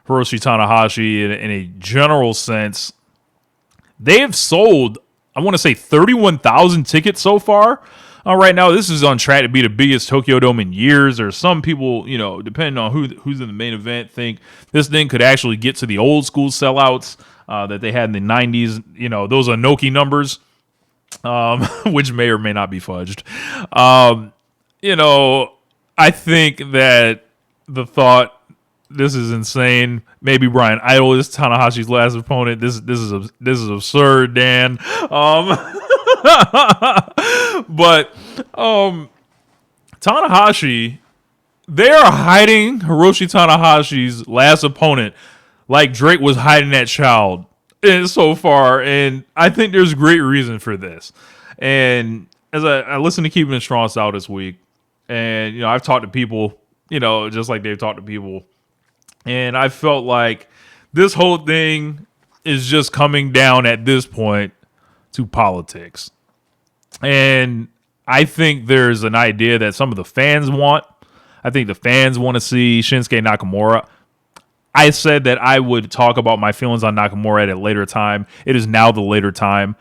Hiroshi Tanahashi in a general sense. They have sold, I want to say, 31,000 tickets so far. Right now, this is on track to be the biggest Tokyo Dome in years. Or some people, depending on who's in the main event, think this thing could actually get to the old school sellouts that they had in the 90s. Those Inoki numbers, which may or may not be fudged. I think that the thought, this is insane. Maybe Brian Idol is Tanahashi's last opponent. This is absurd, Dan. But Tanahashi, they are hiding Hiroshi Tanahashi's last opponent like Drake was hiding that child so far, and I think there's great reason for this. And as I listened to Keeping It Strong Style this week, and I've talked to people, just like they've talked to people, and I felt like this whole thing is just coming down at this point to politics. And I think there's an idea that some of the fans want. I think the fans want to see Shinsuke Nakamura. I said that I would talk about my feelings on Nakamura at a later time. It is now the later time.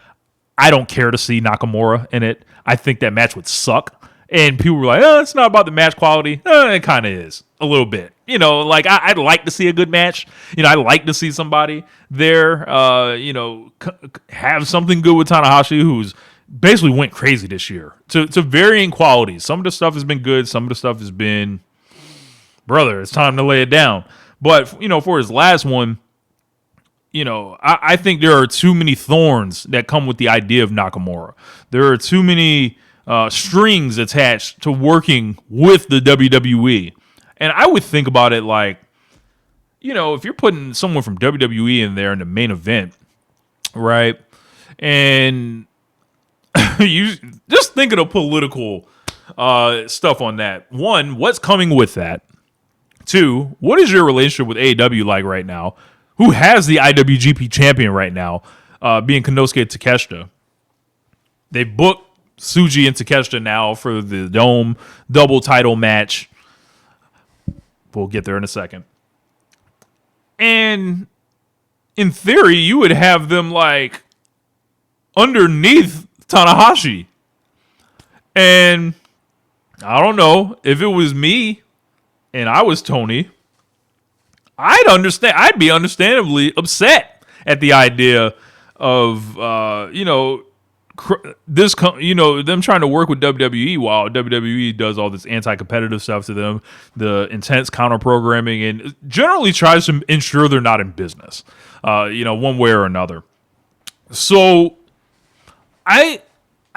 I don't care to see Nakamura in it. I think that match would suck. And people were like, it's not about the match quality. It kind of is a little bit. I'd like to see a good match. I'd like to see somebody there, have something good with Tanahashi, who's basically went crazy this year to varying qualities. Some of the stuff has been good. Some of the stuff has been, brother, it's time to lay it down. But, for his last one, I think there are too many thorns that come with the idea of Nakamura. There are too many strings attached to working with the WWE. And I would think about it like, if you're putting someone from WWE in there in the main event, right? And you just think of the political stuff on that. One, what's coming with that? Two, what is your relationship with AEW like right now? Who has the IWGP champion right now, being Konosuke Takeshita? They booked Tsuji and Takeshita now for the Dome double title match. We'll get there in a second. And in theory, you would have them like underneath Tanahashi. And I don't know, if it was me and I was Tony, I'd be understandably upset at the idea of them trying to work with WWE while WWE does all this anti-competitive stuff to them, the intense counter programming, and generally tries to ensure they're not in business, one way or another. So I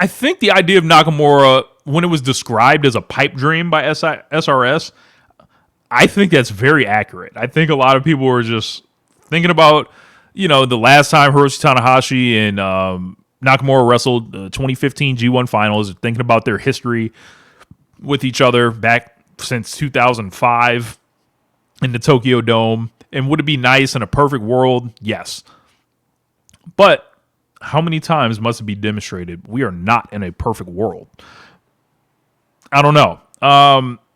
think the idea of Nakamura, when it was described as a pipe dream by SRS, I think that's very accurate. I think a lot of people were just thinking about, the last time Hiroshi Tanahashi and Nakamura wrestled the 2015 G1 Finals, thinking about their history with each other back since 2005 in the Tokyo Dome. And would it be nice in a perfect world? Yes. But how many times must it be demonstrated we are not in a perfect world? I don't know.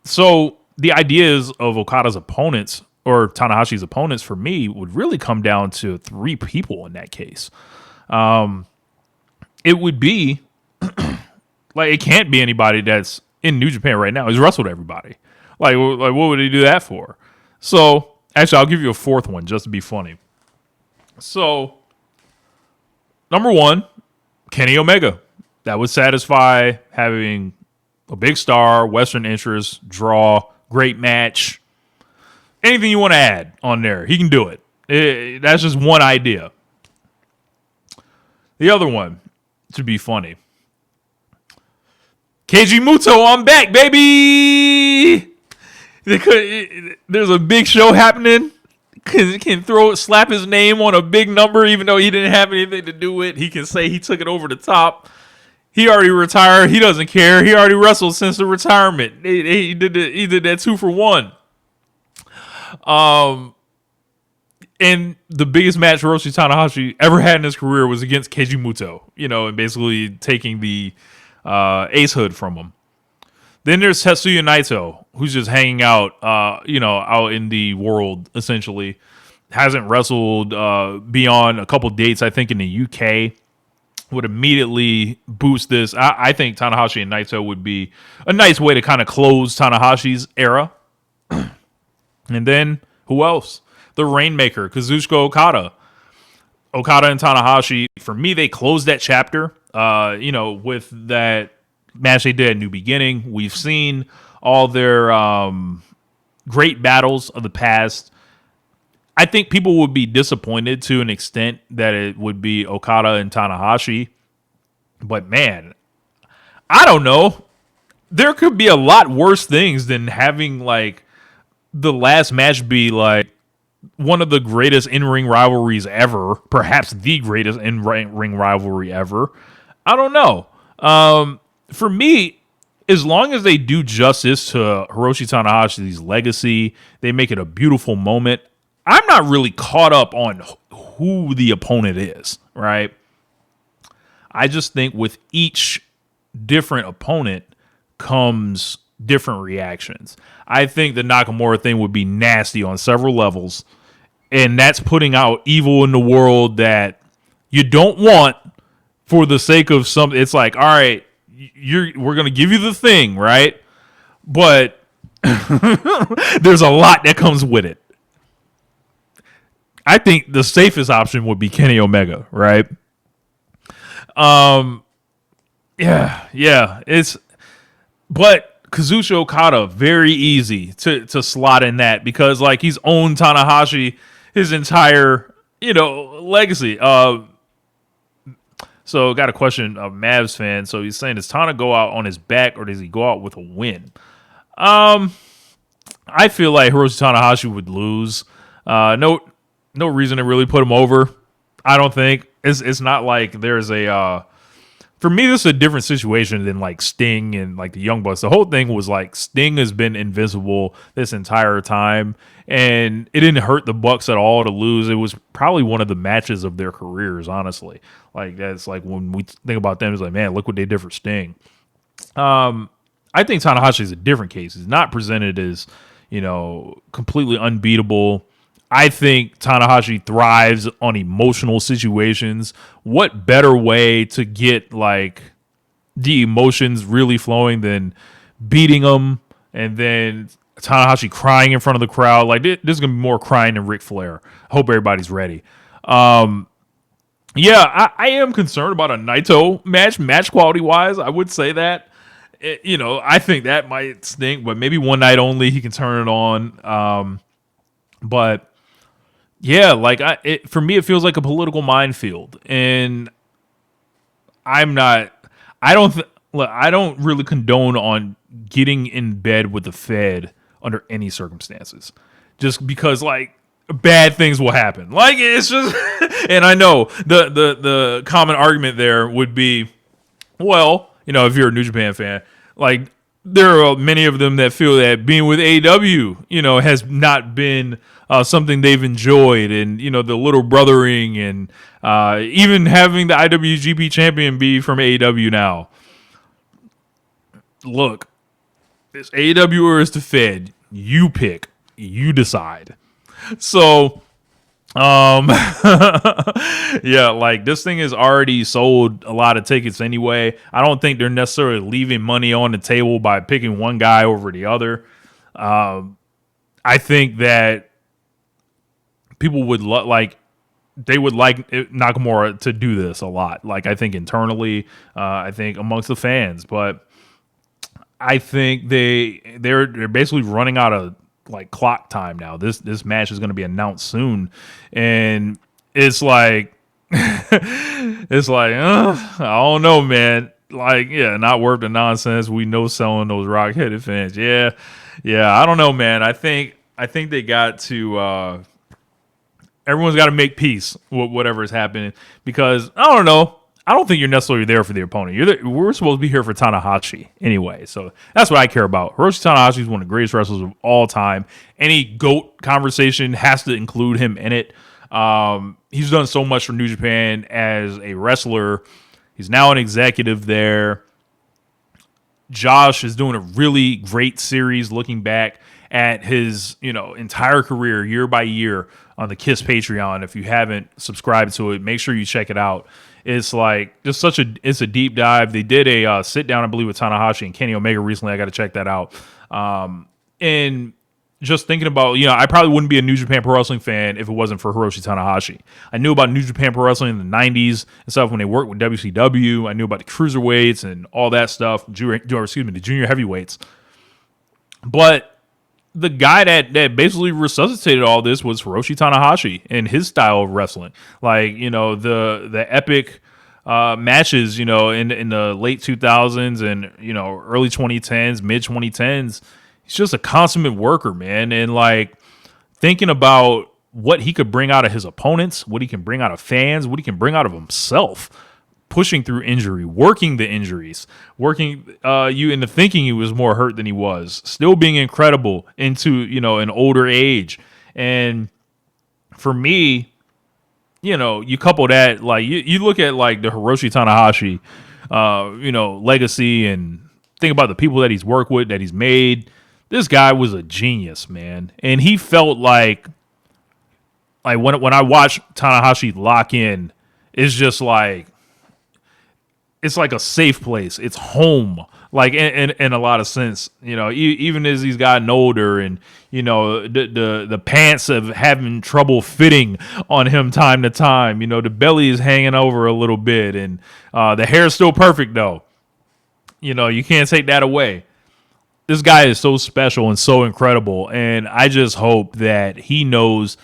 So the ideas of Okada's opponents or Tanahashi's opponents for me would really come down to three people in that case. It would be like, it can't be anybody that's in New Japan right now. He's wrestled everybody. Like what would he do that for? So actually, I'll give you a fourth one just to be funny. So number one, Kenny Omega. That would satisfy having a big star, Western interest, draw, great match. Anything you want to add on there, he can do it. That's just one idea. The other one, to be funny, Keiji Muto on back, baby. There's a big show happening. Can slap his name on a big number, even though he didn't have anything to do with it. He can say he took it over the top. He already retired. He doesn't care. He already wrestled since the retirement. He did that 2-for-1. And the biggest match Hiroshi Tanahashi ever had in his career was against Keiji Muto, and basically taking the ace hood from him. Then there's Tetsuya Naito, who's just hanging out, out in the world essentially. Hasn't wrestled beyond a couple dates, I think, in the UK. Would immediately boost this. I think Tanahashi and Naito would be a nice way to kind of close Tanahashi's era. And then who else? The Rainmaker, Kazuchika Okada. Okada and Tanahashi, for me, they closed that chapter. With that match they did at New Beginning. We've seen all their great battles of the past. I think people would be disappointed to an extent that it would be Okada and Tanahashi. But man, I don't know. There could be a lot worse things than having like the last match be like one of the greatest in-ring rivalries ever, perhaps the greatest in-ring rivalry ever. I don't know. For me, as long as they do justice to Hiroshi Tanahashi's legacy, they make it a beautiful moment. I'm not really caught up on who the opponent is, right? I just think with each different opponent comes different reactions. I think the Nakamura thing would be nasty on several levels, and that's putting out evil in the world that you don't want for the sake of something. It's like, all right, we're going to give you the thing, right? But there's a lot that comes with it. I think the safest option would be Kenny Omega, right? But Kazuchika Okada, very easy to slot in that because like he's owned Tanahashi his entire, legacy. So got a question of Mavs fan. So he's saying, does Tana go out on his back or does he go out with a win? I feel like Hiroshi Tanahashi would lose. No reason to really put him over. I don't think it's not like there's a. For me, this is a different situation than like Sting and like the Young Bucks. The whole thing was like Sting has been invincible this entire time, and it didn't hurt the Bucks at all to lose. It was probably one of the matches of their careers, honestly. Like that's like when we think about them, it's like, man, look what they did for Sting. I think Tanahashi is a different case. He's not presented as completely unbeatable. I think Tanahashi thrives on emotional situations. What better way to get like the emotions really flowing than beating him and then Tanahashi crying in front of the crowd? Like there's gonna be more crying than Ric Flair. I hope everybody's ready. I am concerned about a Naito match quality wise. I would say that. I think that might stink, but maybe one night only he can turn it on. But yeah, like for me, it feels like a political minefield, and I don't really condone on getting in bed with the Fed under any circumstances, just because like bad things will happen. Like it's just, and I know the common argument there would be, well, if you're a New Japan fan, like there are many of them that feel that being with AEW, has not been something they've enjoyed, and the little brothering, and even having the IWGP champion be from AEW now. Look, it's AEW or it's the Fed. You pick. You decide. So, yeah, like this thing has already sold a lot of tickets anyway. I don't think they're necessarily leaving money on the table by picking one guy over the other. I think that people would they would like Nakamura to do this a lot. Like I think internally, I think amongst the fans, but I think they're basically running out of like clock time now. This match is going to be announced soon, and it's like I don't know, man. Like, yeah, not worth the nonsense. We know selling those rock-headed fans. Yeah, I don't know, man. I think they got to. Everyone's got to make peace with whatever is happening because I don't know. I don't think you're necessarily there for the opponent. We're supposed to be here for Tanahashi anyway. So that's what I care about. Hiroshi Tanahashi is one of the greatest wrestlers of all time. Any GOAT conversation has to include him in it. He's done so much for New Japan as a wrestler. He's now an executive there. Josh is doing a really great series looking back at his, entire career year by year on the Kiss Patreon. If you haven't subscribed to it, make sure you check it out. It's like just it's a deep dive. They did a sit down, I believe, with Tanahashi and Kenny Omega recently. I got to check that out. And just thinking about, I probably wouldn't be a New Japan Pro Wrestling fan if it wasn't for Hiroshi Tanahashi. I knew about New Japan Pro Wrestling in the 90s and stuff when they worked with WCW. I knew about the cruiserweights and all that stuff, the junior heavyweights. But the guy that basically resuscitated all this was Hiroshi Tanahashi and his style of wrestling. Like, the epic matches, in the late 2000s and, early 2010s, mid 2010s. He's just a consummate worker, man. And like thinking about what he could bring out of his opponents, what he can bring out of fans, what he can bring out of himself, pushing through injury, working the injuries, working you into thinking he was more hurt than he was, still being incredible into, an older age. And for me, you couple that, like you look at like the Hiroshi Tanahashi, legacy and think about the people that he's worked with, that he's made. This guy was a genius, man. And he felt like when I watch Tanahashi lock in, it's just like, it's like a safe place. It's home, like in a lot of sense, even as he's gotten older and, the pants of having trouble fitting on him time to time, the belly is hanging over a little bit and the hair's still perfect though. You can't take that away. This guy is so special and so incredible, and I just hope that he knows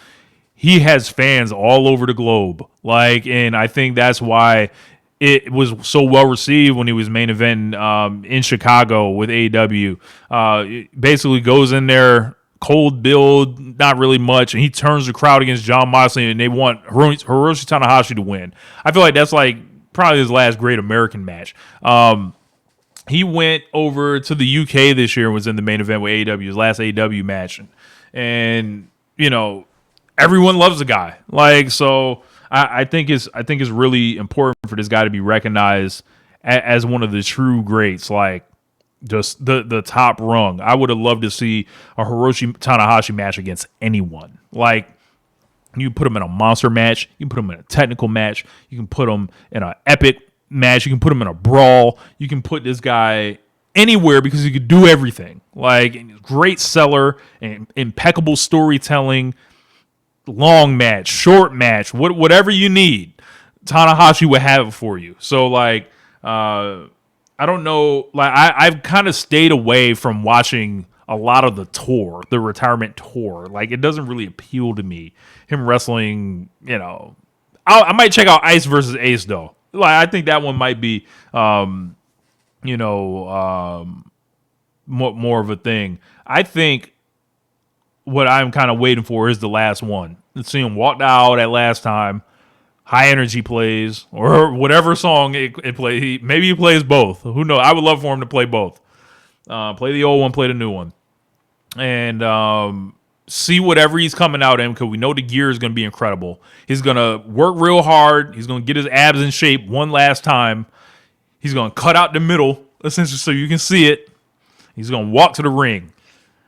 he has fans all over the globe. Like, and I think that's why it was so well received when he was main event in Chicago with AEW. Basically goes in there, cold build, not really much, and he turns the crowd against Jon Moxley, and they want Hiroshi Tanahashi to win. I feel like that's like probably his last great American match. He went over to the UK this year and was in the main event with AEW, his last AEW match. And everyone loves the guy. Like, so I think it's really important for this guy to be recognized as one of the true greats, like just the top rung. I would have loved to see a Hiroshi Tanahashi match against anyone. Like, you put him in a monster match, you can put him in a technical match, you can put him in an epic match, you can put him in a brawl, you can put this guy anywhere because he could do everything. Like, great seller and impeccable storytelling, long match, short match, whatever you need, Tanahashi would have it for you. So like, I don't know, like I've kind of stayed away from watching a lot of the retirement tour. Like, it doesn't really appeal to me, him wrestling. I might check out Ice versus Ace though. Like, I think that one might be, more of a thing. I think what I'm kind of waiting for is the last one. Let's see him walk out at last time. High Energy plays, or whatever song it plays. Maybe he plays both. Who knows? I would love for him to play both. Play the old one, play the new one. And see whatever he's coming out in, because we know the gear is going to be incredible. He's going to work real hard. He's going to get his abs in shape one last time. He's going to cut out the middle, essentially, so you can see it. He's going to walk to the ring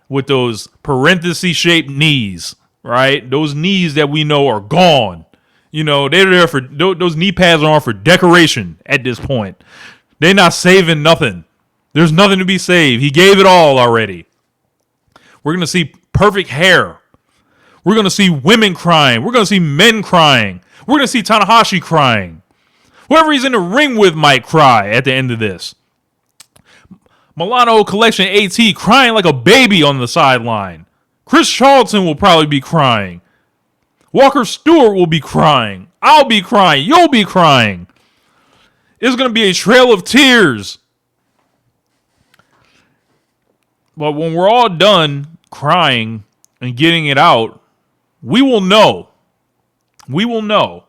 with those parenthesis-shaped knees, right? Those knees that we know are gone. They're there for, those knee pads are on for decoration at this point. They're not saving nothing. There's nothing to be saved. He gave it all already. We're going to see perfect hair. We're going to see women crying. We're going to see men crying. We're going to see Tanahashi crying. Whoever he's in the ring with might cry at the end of this. Milano Collection AT crying like a baby on the sideline. Chris Charlton will probably be crying. Walker Stewart will be crying. I'll be crying. You'll be crying. It's going to be a trail of tears. But when we're all done crying and getting it out, we will know. We will know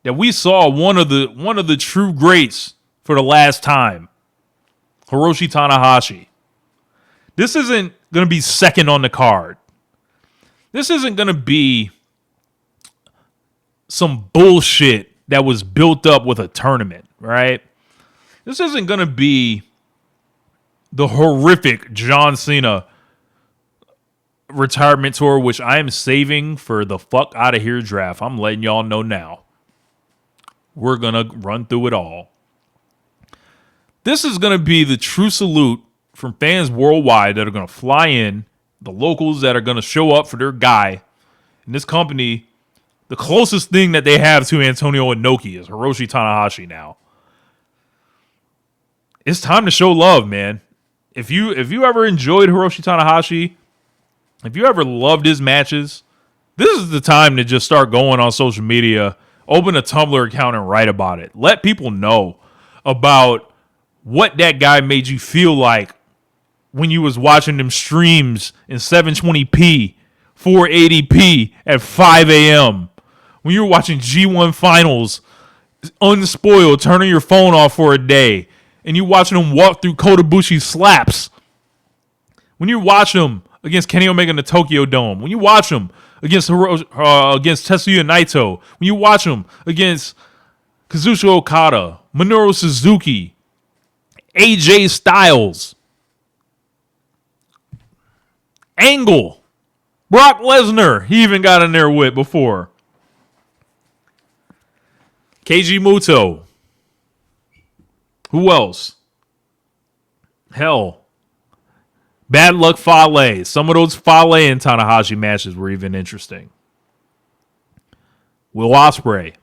that we saw one of the true greats for the last time. Hiroshi Tanahashi. This isn't going to be second on the card. This isn't going to be some bullshit that was built up with a tournament, right? This isn't going to be the horrific John Cena retirement tour, which I am saving for the fuck out of here draft. I'm letting y'all know now. We're going to run through it all. This is going to be the true salute from fans worldwide that are going to fly in, the locals that are going to show up for their guy. And this company, the closest thing that they have to Antonio Inoki is Hiroshi Tanahashi now. It's time to show love, man. If you ever enjoyed Hiroshi Tanahashi, if you ever loved his matches, this is the time to just start going on social media, open a Tumblr account and write about it. Let people know about what that guy made you feel like when you was watching them streams in 720p, 480p at 5 a.m. When you were watching G1 finals, unspoiled, turning your phone off for a day, and you watching him walk through Kota Ibushi's slaps. When you watch him against Kenny Omega in the Tokyo Dome, when you watch him against Tetsuya Naito, when you watch him against Kazuchika Okada, Minoru Suzuki, AJ Styles, Angle, Brock Lesnar, he even got in there with before. Keiji Muto. Who else? Hell. Bad Luck Fale. Some of those Fale and Tanahashi matches were even interesting. Will Ospreay.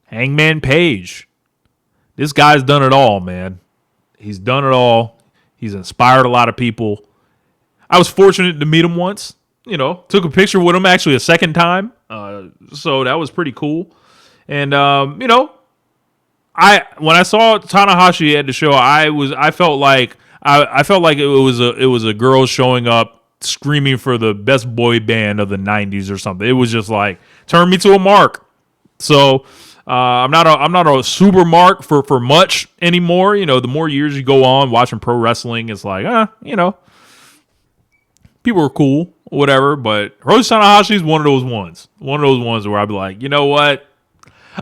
Hangman Page. This guy's done it all, man. He's done it all. He's inspired a lot of people. I was fortunate to meet him once. You know, took a picture with him actually a second time. So that was pretty cool. And, you know, when I saw Tanahashi at the show, I felt like it was a girl showing up screaming for the best boy band of the 90s or something. It was just like, turn me to a mark. So I'm not a super mark for much anymore. You know, the more years you go on watching pro wrestling, it's like, you know, people are cool, whatever. But Hiroshi Tanahashi is one of those ones. One of those ones where I'd be like, you know what?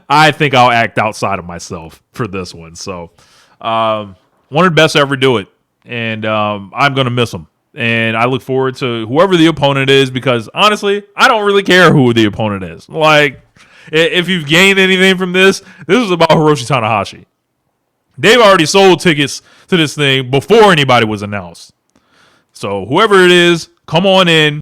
I think I'll act outside of myself for this one. So, one of the best to ever do it. And I'm going to miss him. And I look forward to whoever the opponent is, because honestly, I don't really care who the opponent is. Like, if you've gained anything from this is about Hiroshi Tanahashi. They've already sold tickets to this thing before anybody was announced. So whoever it is, come on in.